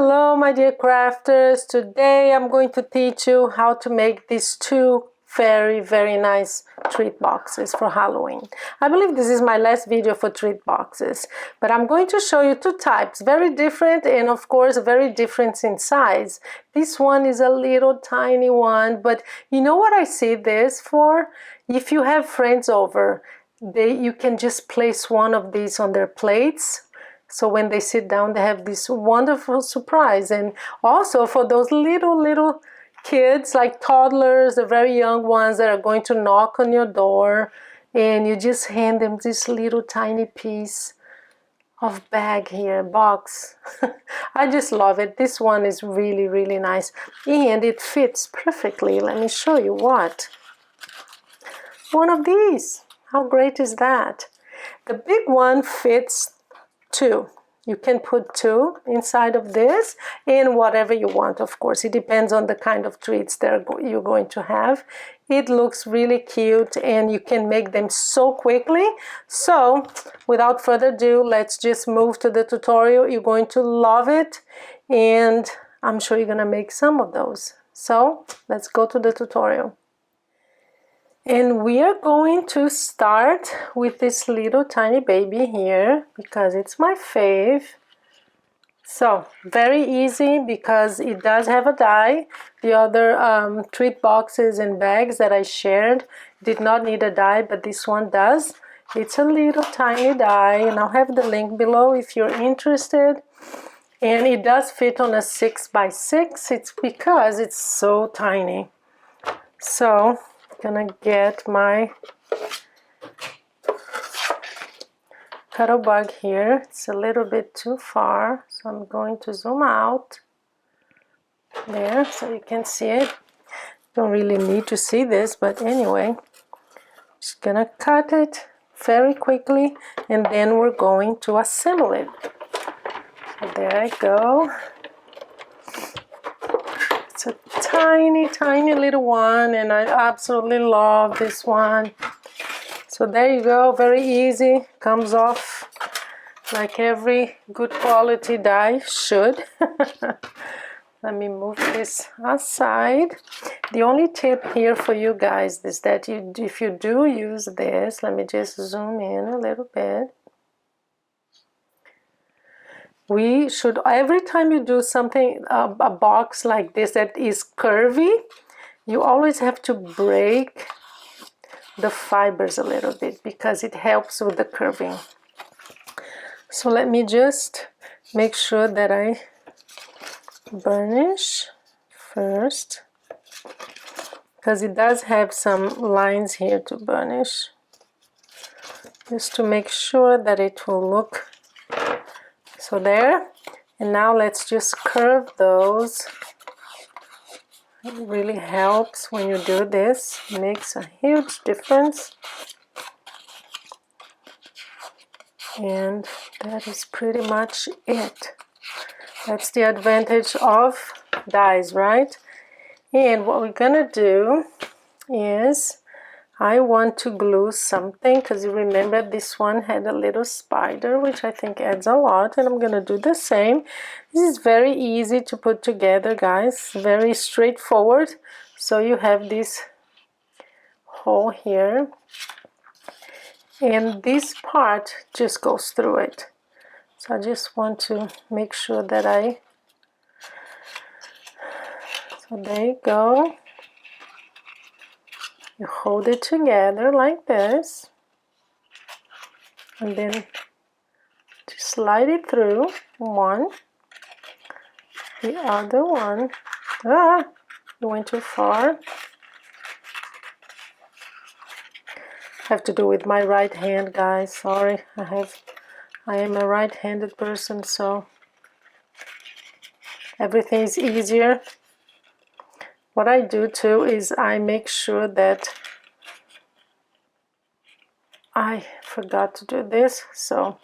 Hello my dear crafters, today I'm going to teach you how to make these two very nice treat boxes for Halloween. I believe this is my last video for treat boxes, but I'm going to show you two types, very different and of course very different in size. This one is a little tiny one, but you know what I see this for? If you have friends over, you can just place one of these on their plates. So when they sit down, they have this wonderful surprise. And also for those little kids, like toddlers, the very young ones that are going to knock on your door, and you just hand them this little tiny piece of bag here, box. I just love it. This one is really nice. And it fits perfectly. Let me show you what. One of these. How great is that? The big one fits two. You can put two inside of this and whatever you want, of course. It depends on the kind of treats that you're going to have. It looks really cute and you can make them so quickly. So without further ado, let's just move to the tutorial. You're going to love it and I'm sure you're going to make some of those. So let's go to the tutorial. And we are going to start with this little tiny baby here because it's my fave. So very easy because it does have a die. The other treat boxes and bags that I shared did not need a die, but this one does. It's a little tiny die and I'll have the link below if you're interested. And it does fit on a 6x6. It's because it's so tiny. So gonna get my Cuttlebug here. It's a little bit too far, so I'm going to zoom out there so you can see it. Don't really need to see this, but anyway, just gonna cut it very quickly and then we're going to assemble it. So there I go. It's a tiny little one and I absolutely love this one. So there you go, very easy, comes off like every good quality die should. Let me move this aside. The only tip here for you guys is that if you do use this, let me just zoom in a little bit. We should, every time you do something, a box like this that is curvy, you always have to break the fibers a little bit because it helps with the curving. So let me just make sure that I burnish first because it does have some lines here to burnish, just to make sure that it will look. So there, and now let's just curve those. It really helps when you do this, it makes a huge difference. And that is pretty much it. That's the advantage of dies, right? And what we're gonna do is I want to glue something because you remember this one had a little spider, which I think adds a lot, and I'm gonna do the same. This is very easy to put together, guys, very straightforward. So you have this hole here and this part just goes through it. So I just want to make sure that so there you go. You hold it together like this and then just slide it through one, the other one. You went too far. I have to do with my right hand, guys. Sorry, I am a right-handed person, so everything is easier. What I do too is I make sure that I forgot to do this, so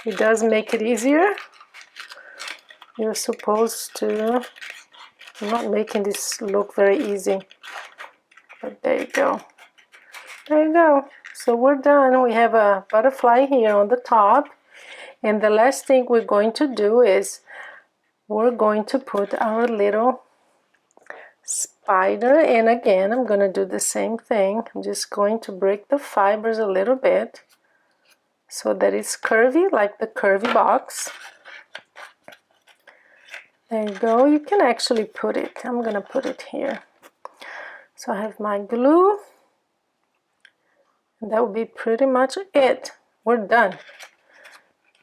it does make it easier. You're supposed to, I'm not making this look very easy, but there you go. There you go. So we're done. We have a butterfly here on the top, and the last thing we're going to do is we're going to put our little spider, and again I'm going to do the same thing. I'm just going to break the fibers a little bit so that it's curvy, like the curvy box. There you go. You can actually put it, I'm going to put it here. So I have my glue, and that will be pretty much it. We're done.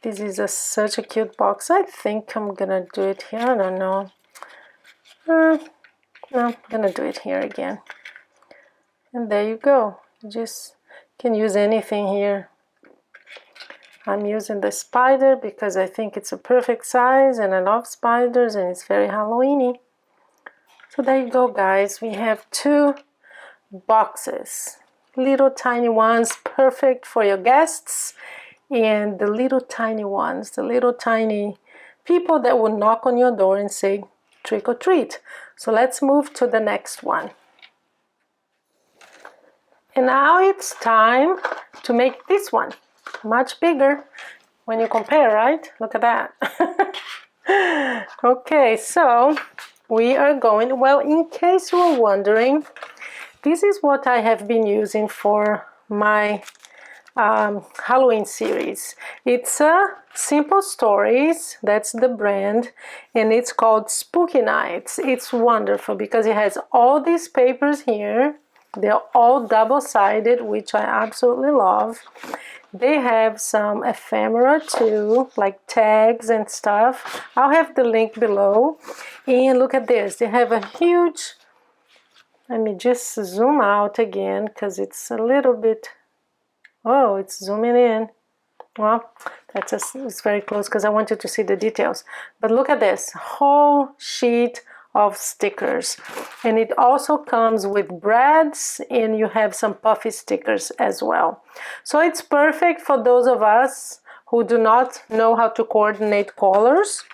This is such a cute box. I think I'm going to do it here. I don't know. No, I'm going to do it here again. And there you go. You just can use anything here. I'm using the spider because I think it's a perfect size and I love spiders and it's very Halloweeny. So there you go, guys. We have 2 boxes. Little tiny ones, perfect for your guests, and the little tiny ones, the little tiny people that will knock on your door and say trick or treat. So let's move to the next one. And now it's time to make this one much bigger when you compare, right? Look at that. Okay, so we are going, well, in case you were wondering, this is what I have been using for my Halloween series. It's Simple Stories, that's the brand, and it's called Spooky Nights. It's wonderful because it has all these papers here. They're all double-sided, which I absolutely love. They have some ephemera too, like tags and stuff. I'll have the link below. And look at this. They have a huge, let me just zoom out again because it's a little bit, oh, it's zooming in. Well, it's very close because I want you to see the details. But look at this whole sheet of stickers, and it also comes with brads, and you have some puffy stickers as well. So it's perfect for those of us who do not know how to coordinate colors.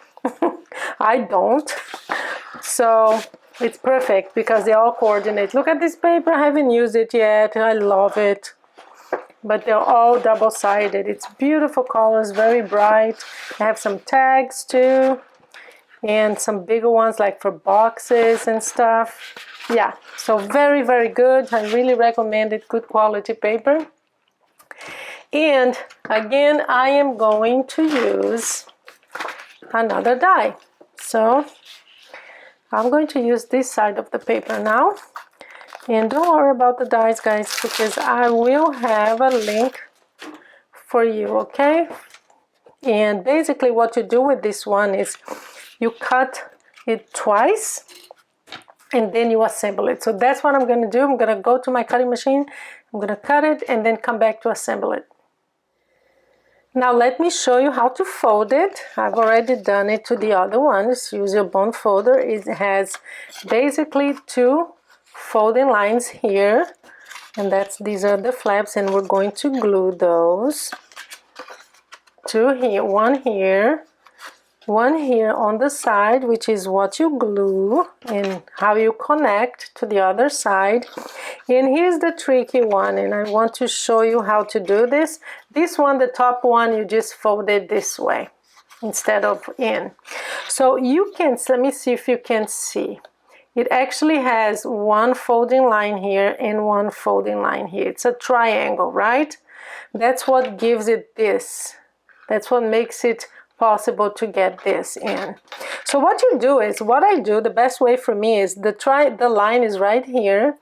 I don't. So it's perfect because they all coordinate. Look at this paper. I haven't used it yet. I love it. But they're all double-sided. It's beautiful colors, very bright. I have some tags too, and some bigger ones like for boxes and stuff. Yeah, so very, very good. I really recommend it. Good quality paper. And again, I am going to use another die. So I'm going to use this side of the paper now. And don't worry about the dies, guys, because I will have a link for you, okay? And basically what you do with this one is you cut it twice and then you assemble it. So that's what I'm going to do. I'm going to go to my cutting machine, I'm going to cut it and then come back to assemble it. Now let me show you how to fold it. I've already done it to the other one. Just use your bond folder. It has basically 2 folding lines here, and these are the flaps, and we're going to glue those. 2 here, one here on the side, which is what you glue and how you connect to the other side. And here's the tricky one, and I want to show you how to do this. This one, the top one, you just fold it this way instead of in. So you can, let me see if you can see. It actually has one folding line here and one folding line here. It's a triangle, right? That's what gives it this. That's what makes it possible to get this in. So what you do is, what I do, the best way for me is the line is right here.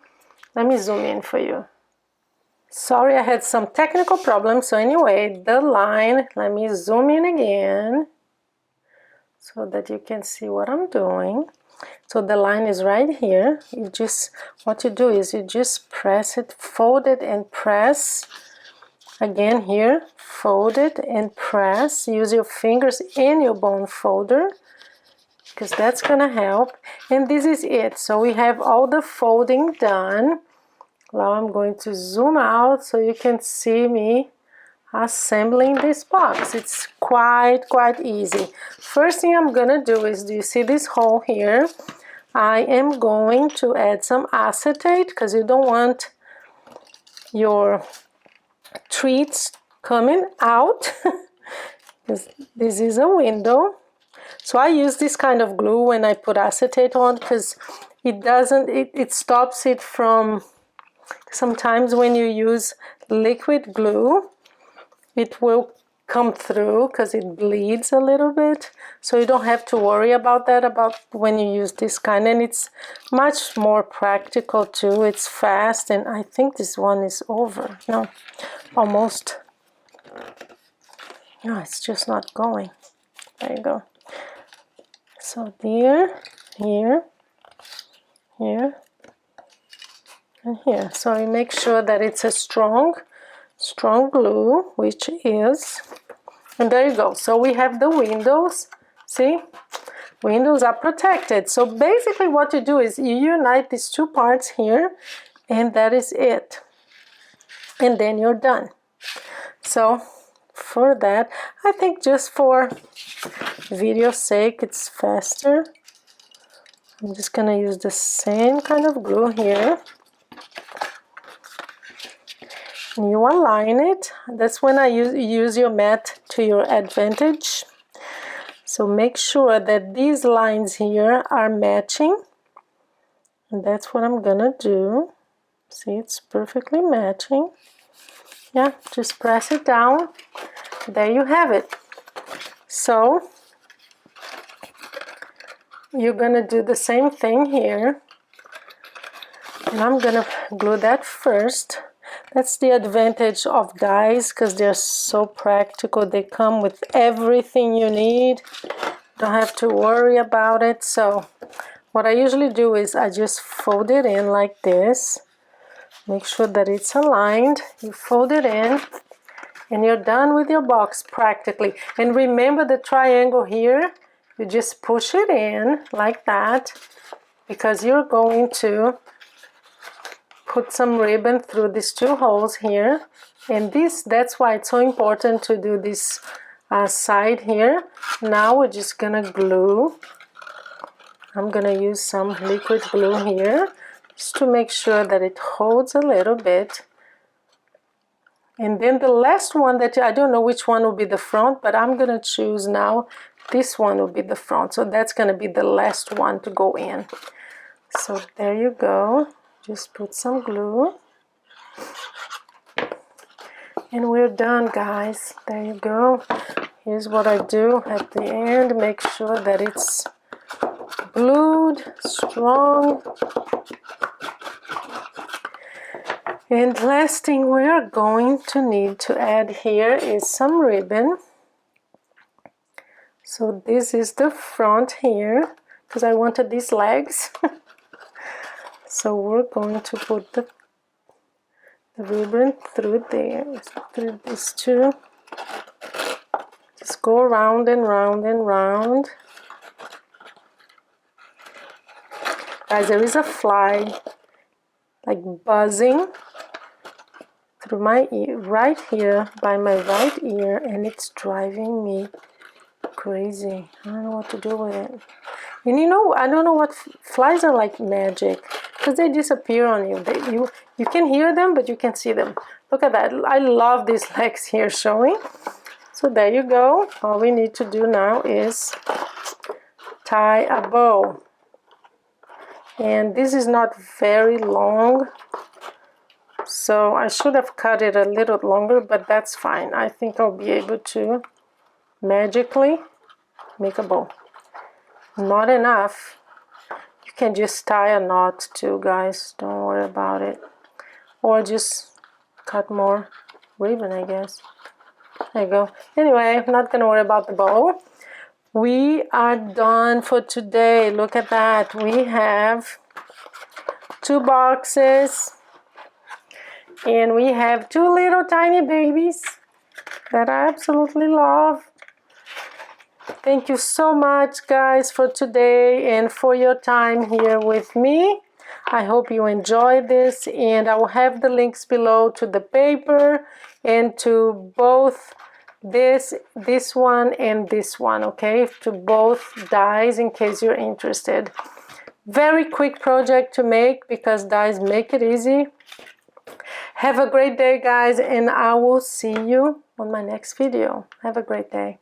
Let me zoom in for you. Sorry, I had some technical problems. So anyway, the line, let me zoom in again so that you can see what I'm doing. So the line is right here. What you do is you just press it, fold it and press. Again here, fold it and press. Use your fingers in your bone folder because that's gonna help. And this is it. So we have all the folding done. Now I'm going to zoom out so you can see me assembling this box. It's quite easy. First thing I'm gonna do is, do you see this hole here? I am going to add some acetate because you don't want your treats coming out. This is a window. So I use this kind of glue when I put acetate on, because it stops it from, sometimes when you use liquid glue, it will come through because it bleeds a little bit. So you don't have to worry about that about when you use this kind, and it's much more practical too. It's fast, and I think this one is over. No, almost. No, it's just not going. There you go. So there, here, here, and here. So you make sure that it's a strong glue, which is, and there you go. So we have the windows. See, windows are protected. So basically what you do is you unite these two parts here, and that is it, and then you're done. So for that, I think just for video's sake, it's faster. I'm just gonna use the same kind of glue here. You align it. That's when I use your mat to your advantage. So make sure that these lines here are matching. And that's what I'm gonna do. See, it's perfectly matching. Yeah, just press it down. There you have it. So you're gonna do the same thing here. And I'm gonna glue that first. That's the advantage of dies, because they're so practical. They come with everything you need. Don't have to worry about it. So what I usually do is I just fold it in like this. Make sure that it's aligned. You fold it in, and you're done with your box practically. And remember the triangle here, you just push it in like that, because you're going to put some ribbon through these two holes here. And that's why it's so important to do this side here. Now we're just gonna glue. I'm gonna use some liquid glue here, just to make sure that it holds a little bit. And then the last one that I don't know which one will be the front, but I'm gonna choose now this one will be the front. So that's gonna be the last one to go in. So there you go. Just put some glue. And we're done, guys. There you go. Here's what I do at the end. Make sure that it's glued, strong. And last thing we're going to need to add here is some ribbon. So this is the front here, because I wanted these legs. So we're going to put the ribbon through there, through these two. Just go round and round and round. Guys, there is a fly like buzzing through my ear, right here by my right ear, and it's driving me crazy. I don't know what to do with it. And you know, I don't know what, flies are like magic, because they disappear on you. You can hear them, but you can see them. Look at that. I love these legs here showing. So there you go. All we need to do now is tie a bow. And this is not very long, so I should have cut it a little longer, but that's fine. I think I'll be able to magically make a bow. Not enough. You can just tie a knot too, guys. Don't worry about it. Or just cut more ribbon, I guess. There you go. Anyway, I'm not gonna worry about the bow. We are done for today. Look at that. We have 2 boxes, and we have 2 little tiny babies that I absolutely love. Thank you so much, guys, for today and for your time here with me. I hope you enjoyed this, and I will have the links below to the paper and to both this one and this one, okay, to both dies in case you're interested. Very quick project to make because dies make it easy. Have a great day, guys, and I will see you on my next video. Have a great day.